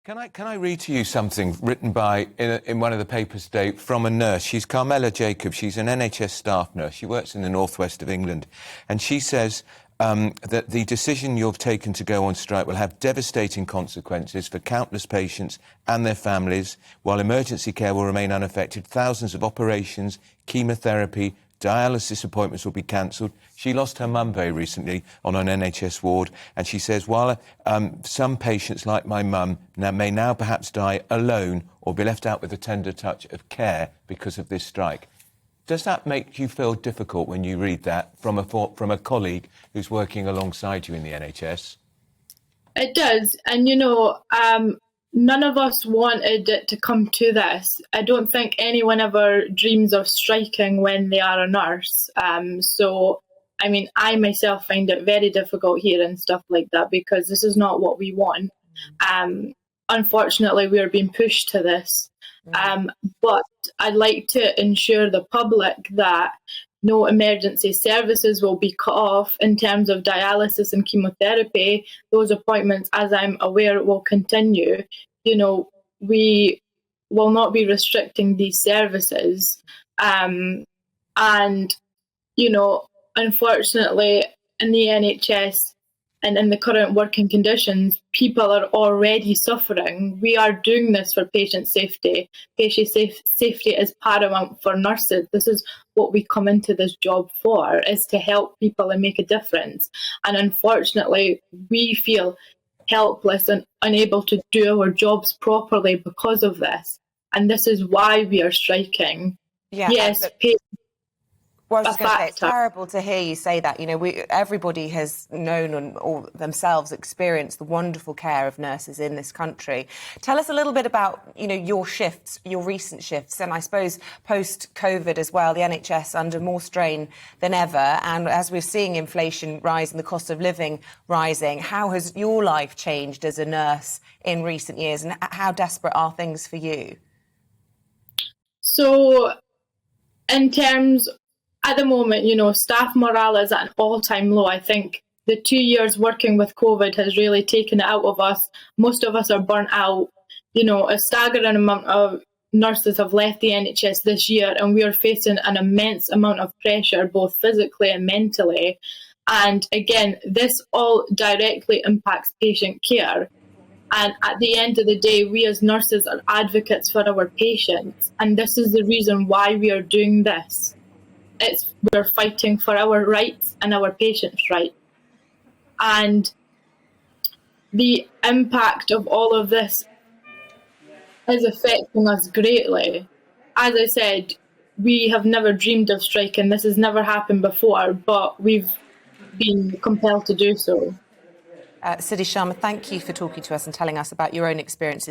Can I read to you something written by in one of the papers today from a nurse? She's Carmela Jacobs. She's an NHS staff nurse. She works in the northwest of England, and she says that the decision you've taken to go on strike will have devastating consequences for countless patients and their families. While emergency care will remain unaffected, thousands of operations, chemotherapy, dialysis appointments will be cancelled. She lost her mum very recently on an NHS ward, and she says, while some patients, like my mum, may now perhaps die alone or be left out with a tender touch of care because of this strike. Does that make you feel difficult when you read that from a colleague who's working alongside you in the NHS? It does, and none of us wanted it to come to this. I don't think anyone ever dreams of striking when they are a nurse. I myself find it very difficult hearing stuff like that because this is not what we want. Unfortunately, we are being pushed to this. But I'd like to ensure the public that no emergency services will be cut off in terms of dialysis and chemotherapy. Those appointments, as I'm aware, will continue. We will not be restricting these services. Unfortunately, in the NHS and in the current working conditions, people are already suffering. We are doing this for patient safety. Patient safety is paramount for nurses. This is what we come into this job for, is to help people and make a difference. And unfortunately, we feel helpless and unable to do our jobs properly because of this. And this is why we are striking. Yes, well, I was just going to say, it's terrible to hear you say that. Everybody has known or themselves experienced the wonderful care of nurses in this country. Tell us a little bit about, your shifts, your recent shifts, and I suppose post-COVID as well, the NHS under more strain than ever. And as we're seeing inflation rise and the cost of living rising, how has your life changed as a nurse in recent years, and how desperate are things for you? So, in terms at the moment, staff morale is at an all-time low. I think the 2 years working with COVID has really taken it out of us. Most of us are burnt out. A staggering amount of nurses have left the NHS this year, and we are facing an immense amount of pressure, both physically and mentally. And again, this all directly impacts patient care. And at the end of the day, we as nurses are advocates for our patients. And this is the reason why we are doing this. We're fighting for our rights and our patients' rights. And the impact of all of this is affecting us greatly. As I said, we have never dreamed of striking. This has never happened before, but we've been compelled to do so. Sharma, thank you for talking to us and telling us about your own experiences.